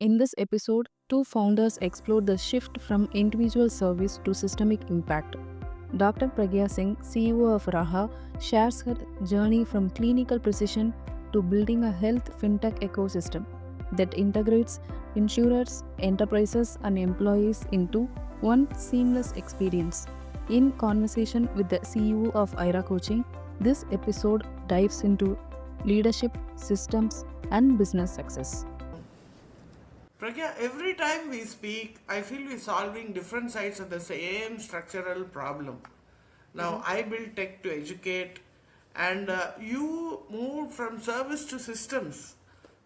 In this episode, two founders explore the shift from individual service to systemic impact. Dr. Pragya Singh, CEO of Raha, shares her journey from clinical precision to building a health fintech ecosystem that integrates insurers, enterprises, and employees into one seamless experience. In conversation with the CEO of IRA Coaching, this episode dives into leadership, systems, and business success. Pragya, every time we speak, I feel we're solving different sides of the same structural problem. Now, I build tech to educate, and you moved from service to systems.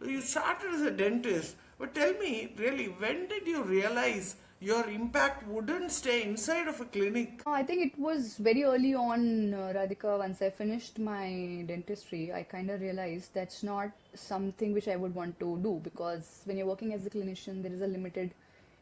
So you started as a dentist, but tell me, really, when did you realize your impact wouldn't stay inside of a clinic? I think it was very early on, Radhika. Once I finished my dentistry, I kind of realized that's not something which I would want to do, because when you're working as a clinician, there is a limited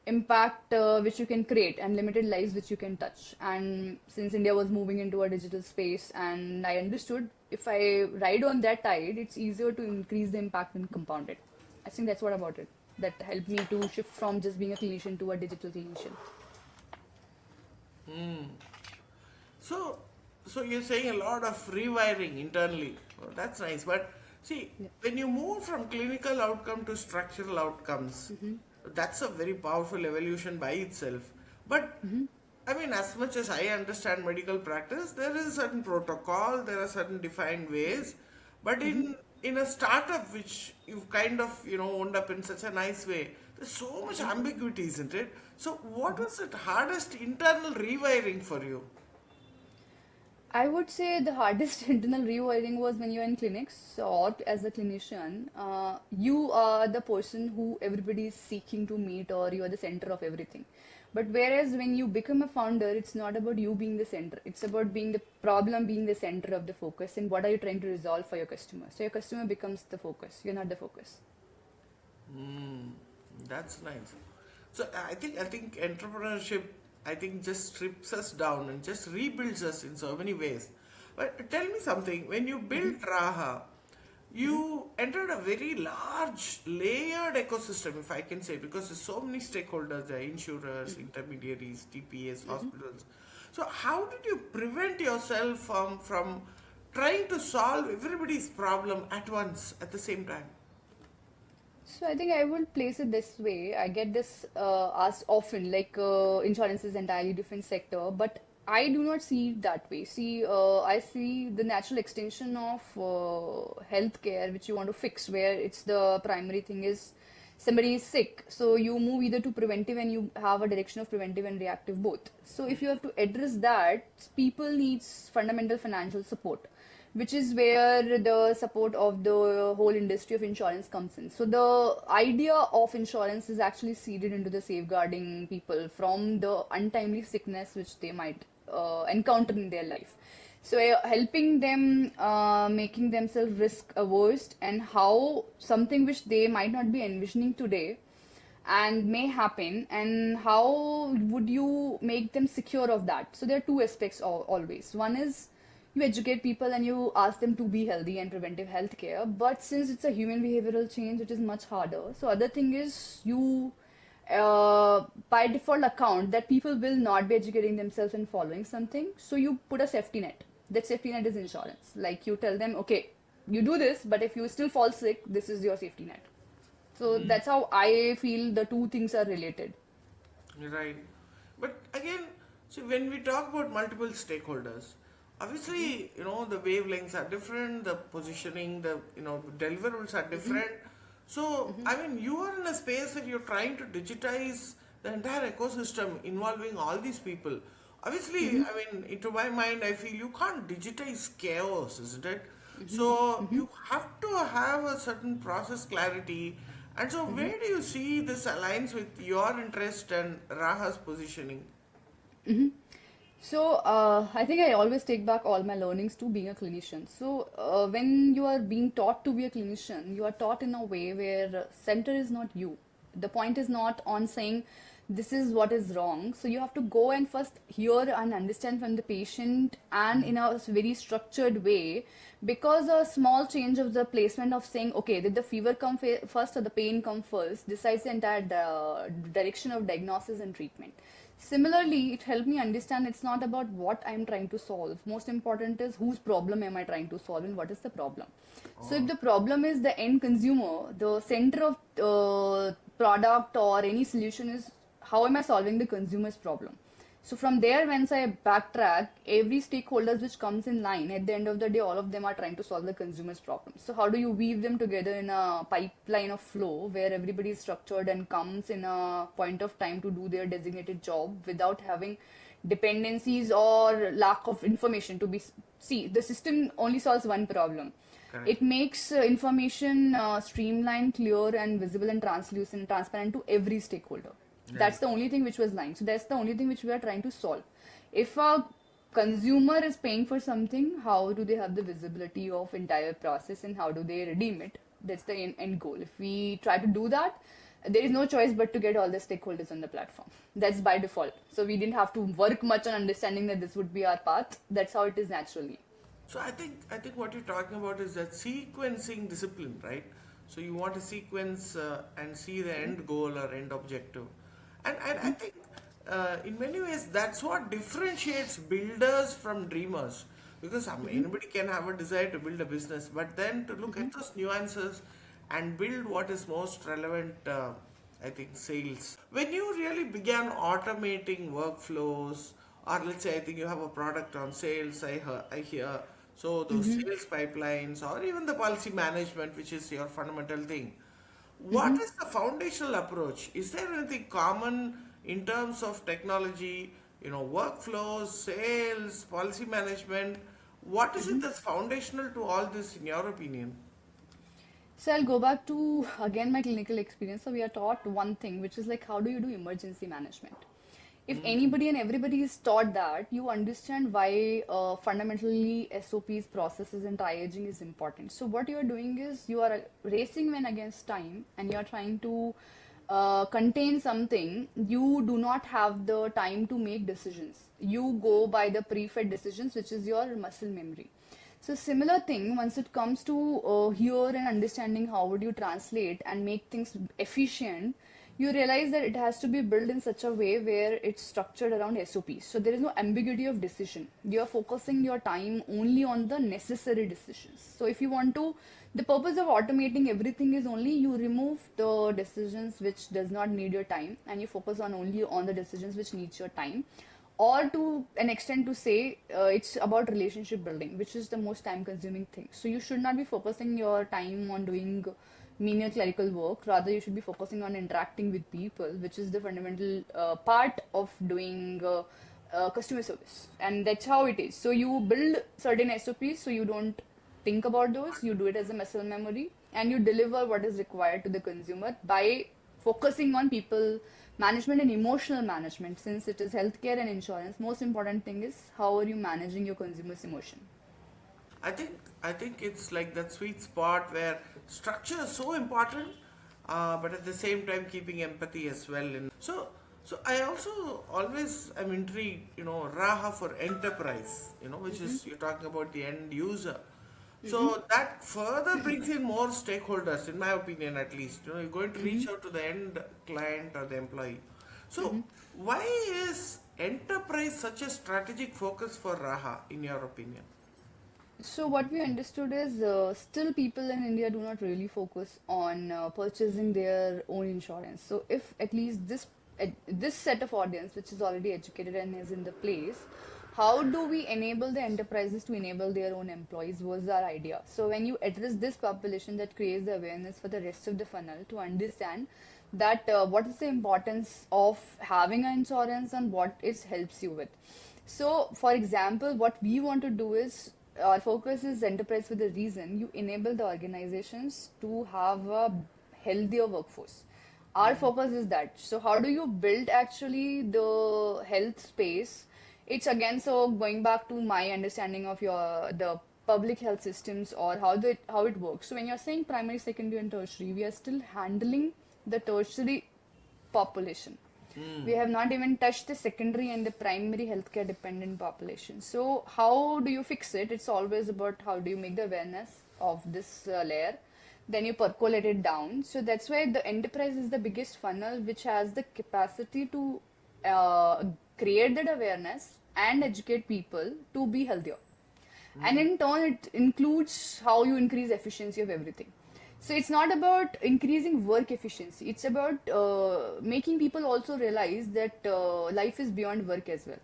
impact which you can create and limited lives which you can touch. And since India was moving into a digital space, and I understood if I ride on that tide, it's easier to increase the impact and compound it. I think that's what about it that helped me to shift from just being a clinician to a digital clinician. So, so you're saying a lot of rewiring internally. Oh, that's nice. But see, Yeah. when you move from clinical outcome to structural outcomes, that's a very powerful evolution by itself. But I mean, as much as I understand medical practice, there is a certain protocol, there are certain defined ways. But in a startup which you've kind of wound up in such a nice way, there's so much ambiguity, isn't it? So, what was the hardest internal rewiring for you? I would say the hardest internal rewiring was when you're in clinics or as a clinician, you are the person who everybody is seeking to meet, or you are the center of everything. But whereas when you become a founder, it's not about you being the center. It's about being the problem, being the center of the focus, and what are you trying to resolve for your customer. So your customer becomes the focus. You're not the focus. That's nice. So I think entrepreneurship just strips us down and just rebuilds us in so many ways. But tell me something. When you built Raha, you entered a very large layered ecosystem, if I can say, because there's so many stakeholders there, insurers, intermediaries, TPS, hospitals. So how did you prevent yourself from trying to solve everybody's problem at once at the same time? So I think I will place it this way. I get this asked often, like insurance is entirely different sector, but I do not see it that way. See, I see the natural extension of healthcare, which you want to fix, where it's the primary thing is somebody is sick, so you move either to preventive and you have a direction of preventive and reactive both. So if you have to address that, people needs fundamental financial support, which is where the support of the whole industry of insurance comes in. So the idea of insurance is actually seeded into the safeguarding people from the untimely sickness which they might encounter in their life. So helping them, making themselves risk averse, and how something which they might not be envisioning today and may happen, and how would you make them secure of that. So there are two aspects always. One is you educate people and you ask them to be healthy and preventive healthcare, but since it's a human behavioral change, it is much harder. So other thing is you by default account that people will not be educating themselves and following something, so you put a safety net. That safety net is insurance. Like you tell them, okay, you do this, but if you still fall sick, this is your safety net. So that's how I feel the two things are related. Right. But again, see, when we talk about multiple stakeholders, obviously, the wavelengths are different, the positioning, the deliverables are different. So, I mean, you are in a space where you're trying to digitize the entire ecosystem involving all these people. Obviously, I mean, to my mind, I feel you can't digitize chaos, isn't it? So, you have to have a certain process clarity. And so, where do you see this aligns with your interest and Raha's positioning? So I think I always take back all my learnings to being a clinician. So when you are being taught to be a clinician, you are taught in a way where center is not you. The point is not on saying this is what is wrong. So you have to go and first hear and understand from the patient and in a very structured way, because a small change of the placement of saying, okay, did the fever come first or the pain come first, decides the entire direction of diagnosis and treatment. Similarly, it helped me understand it's not about what I'm trying to solve. Most important is whose problem am I trying to solve and what is the problem. So if the problem is the end consumer, the center of product or any solution is how am I solving the consumer's problem. So from there, once I backtrack, every stakeholders which comes in line, at the end of the day, all of them are trying to solve the consumer's problem. So how do you weave them together in a pipeline of flow where everybody is structured and comes in a point of time to do their designated job without having dependencies or lack of information to be. See, the system only solves one problem. Correct. It makes information streamlined, clear, and visible and translucent, transparent to every stakeholder. That's the only thing which was lying. So that's the only thing which we are trying to solve. If a consumer is paying for something, how do they have the visibility of entire process and how do they redeem it? That's the end goal. If we try to do that, there is no choice but to get all the stakeholders on the platform. That's by default. So we didn't have to work much on understanding that this would be our path. That's how it is naturally. So I think what you're talking about is that sequencing discipline, right? So you want to sequence and see the end goal or end objective, and I think in many ways that's what differentiates builders from dreamers. Because I mean, anybody can have a desire to build a business, but then to look at those nuances and build what is most relevant. I think sales. When you really began automating workflows, or let's say I think you have a product on sales, I hear, so those sales pipelines, or even the policy management, which is your fundamental thing. What is the foundational approach? Is there anything common in terms of technology, workflows, sales, policy management? What is it that's foundational to all this, in your opinion? So I'll go back to again my clinical experience. So we are taught one thing, which is like how do you do emergency management? If anybody and everybody is taught that, you understand why fundamentally SOPs, processes, and triaging is important. So what you are doing is you are racing when against time, and you are trying to contain something. You do not have the time to make decisions. You go by the pre-fed decisions, which is your muscle memory. So similar thing, once it comes to hear and understanding how would you translate and make things efficient, you realize that it has to be built in such a way where it's structured around SOPs. So there is no ambiguity of decision. You are focusing your time only on the necessary decisions. So if you want to, the purpose of automating everything is only you remove the decisions which does not need your time and you focus on only on the decisions which needs your time. Or to an extent to say it's about relationship building, which is the most time consuming thing. So you should not be focusing your time on doing menial clerical work. Rather, you should be focusing on interacting with people, which is the fundamental part of doing customer service. And that's how it is. So you build certain SOPs so you don't think about those. You do it as a muscle memory and you deliver what is required to the consumer by focusing on people management and emotional management. Since it is healthcare and insurance, most important thing is how are you managing your consumer's emotion. I think it's like that sweet spot where structure is so important, but at the same time keeping empathy as well. So I also always am intrigued, Raha for enterprise, which is you're talking about the end user. So that further brings in more stakeholders, in my opinion, at least. You're going to reach out to the end client or the employee. So why is enterprise such a strategic focus for Raha, in your opinion? So what we understood is still people in India do not really focus on purchasing their own insurance. So if at least this set of audience, which is already educated and is in the place, how do we enable the enterprises to enable their own employees was our idea. So when you address this population, that creates the awareness for the rest of the funnel to understand that what is the importance of having an insurance and what it helps you with. So for example, what we want to do is our focus is enterprise with a reason. You enable the organizations to have a healthier workforce. Our focus is that. So how do you build actually the health space? It's again, so going back to my understanding of the public health systems or how it works. So when you're saying primary, secondary, and tertiary, we are still handling the tertiary population. We have not even touched the secondary and the primary healthcare dependent population. So how do you fix it? It's always about how do you make the awareness of this layer, then you percolate it down. So that's why the enterprise is the biggest funnel, which has the capacity to uh, create that awareness and educate people to be healthier. And in turn, it includes how you increase efficiency of everything. So it's not about increasing work efficiency. It's about making people also realize that life is beyond work as well,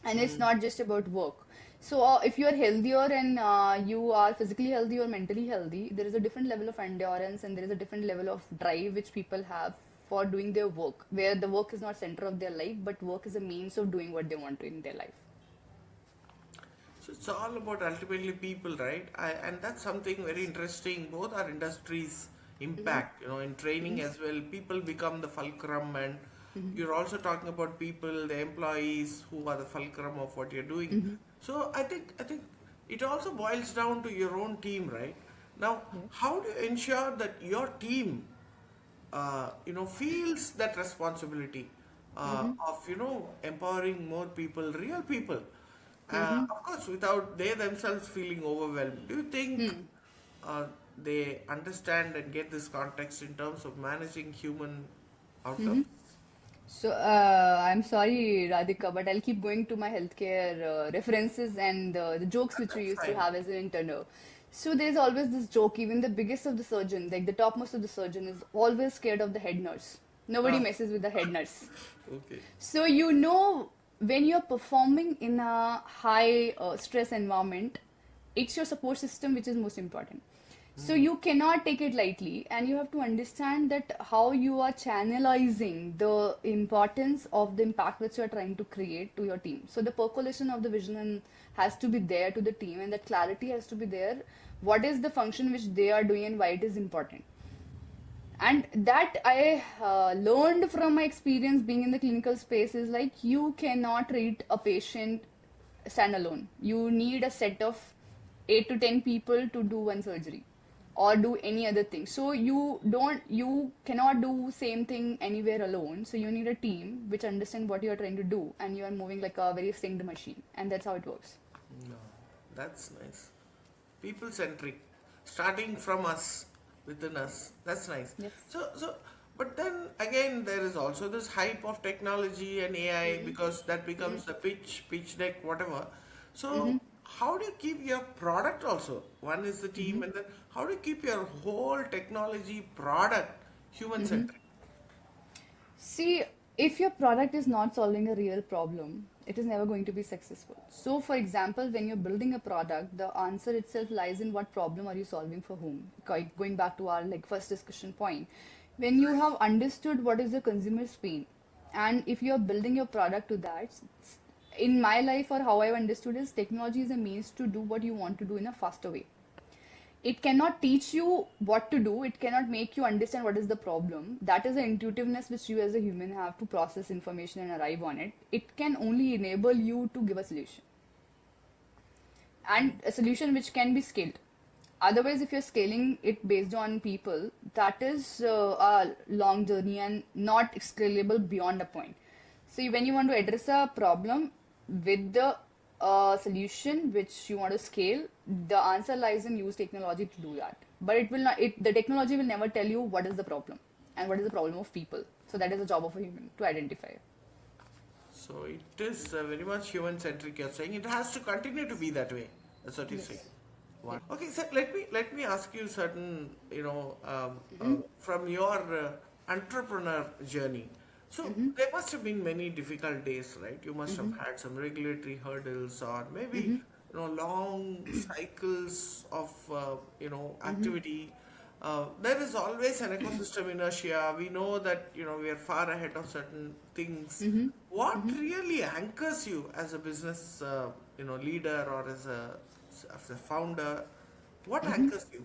and it's not just about work. So if you are healthier and you are physically healthy or mentally healthy, there is a different level of endurance and there is a different level of drive which people have for doing their work, where the work is not center of their life, but work is a means of doing what they want to in their life. So it's all about ultimately people, right? And that's something very interesting. Both our industries impact, in training as well. People become the fulcrum, and you're also talking about people, the employees who are the fulcrum of what you're doing. So I think it also boils down to your own team, right? Now, how do you ensure that your team feels that responsibility of empowering more people, real people, of course, without they themselves feeling overwhelmed. Do you think they understand and get this context in terms of managing human outcomes? So I'm sorry, Radhika, but I'll keep going to my healthcare references and the jokes which we That's used to fine. have as an intern. So there's always this joke, even the biggest of the surgeon, like the topmost of the surgeon, is always scared of the head nurse. Nobody Ah, messes with the head nurse. okay. So when you're performing in a high stress environment, it's your support system which is most important. So you cannot take it lightly, and you have to understand that how you are channelizing the importance of the impact which you are trying to create to your team. So the percolation of the vision has to be there to the team, and that clarity has to be there. What is the function which they are doing and why it is important? And that I learned from my experience being in the clinical space is like you cannot treat a patient standalone. You need a set of 8 to 10 people to do one surgery or do any other thing. So you cannot do same thing anywhere alone. So you need a team which understand what you are trying to do, and you are moving like a very synced machine, and that's how it works. No, that's nice. People centric, starting from us, within us. That's nice. Yes. But then again, there is also this hype of technology and AI because that becomes the pitch deck, whatever. So, how do you keep your product also? One is the team, and then how do you keep your whole technology product human centric? See, if your product is not solving a real problem, it is never going to be successful. So, for example, when you're building a product, the answer itself lies in what problem are you solving for whom. Going back to our first discussion point, when you have understood what is the consumer's pain, and if you're building your product to that, in my life or how I've understood is technology is a means to do what you want to do in a faster way. It cannot teach you what to do. It cannot make you understand what is the problem. That is the intuitiveness which you as a human have to process information and arrive on it. It can only enable you to give a solution, and a solution which can be scaled. Otherwise, if you're scaling it based on people, that is a long journey and not scalable beyond a point. So when you want to address a problem with the solution which you want to scale, the answer lies in use technology to do that. But it will not. The technology will never tell you what is the problem and what is the problem of people. So that is the job of a human to identify. So it is very much human centric. You're saying it has to continue to be that way. That's what you say. Yes. Wow. Okay, so let me ask you certain, from your entrepreneur journey. So there must have been many difficult days, right? You must have had some regulatory hurdles, or maybe long cycles of activity. There is always an ecosystem inertia. We know that we are far ahead of certain things. What really anchors you as a business leader, or as a founder? What anchors you?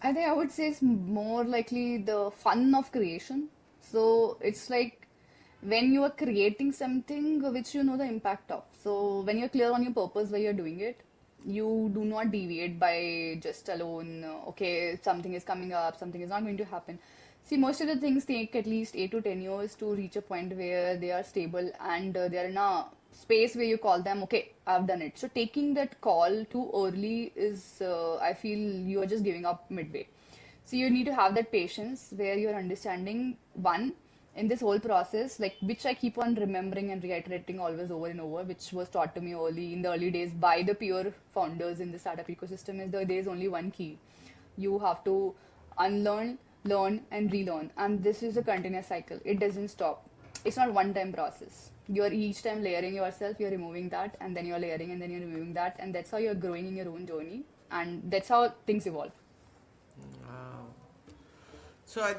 I think I would say it's more likely the fun of creation. So it's like when you are creating something which you know the impact of. So when you're clear on your purpose why you're doing it, you do not deviate by just alone, okay, something is coming up, something is not going to happen. See, most of the things take at least 8 to 10 years to reach a point where they are stable and they are in a space where you call them, okay, I've done it. So taking that call too early is, I feel you are just giving up midway. So you need to have that patience where you're understanding one in this whole process, like which I keep on remembering and reiterating always over and over, which was taught to me early in the early days by the peer founders in the startup ecosystem, is that there is only one key. You have to unlearn, learn, and relearn. And this is a continuous cycle. It doesn't stop. It's not one time process. You're each time layering yourself, you're removing that, and then you're layering, and then you're removing that, and that's how you're growing in your own journey. And that's how things evolve. Wow. So I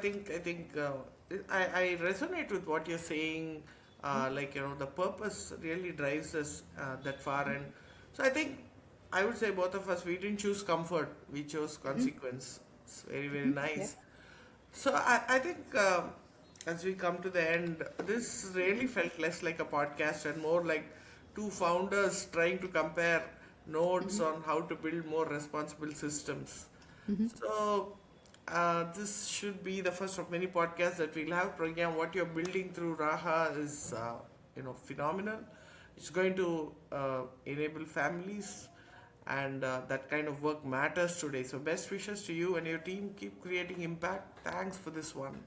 resonate with what you're saying. Like the purpose really drives us that far, and so I think I would say both of us we didn't choose comfort, we chose consequence. It's very Yeah. nice. So I think as we come to the end, this really felt less like a podcast and more like two founders trying to compare notes on how to build more responsible systems. So this should be the first of many podcasts that we'll have. Pragya, what you're building through Raha is phenomenal. It's going to enable families, and that kind of work matters today. So best wishes to you and your team. Keep creating impact. Thanks for this one.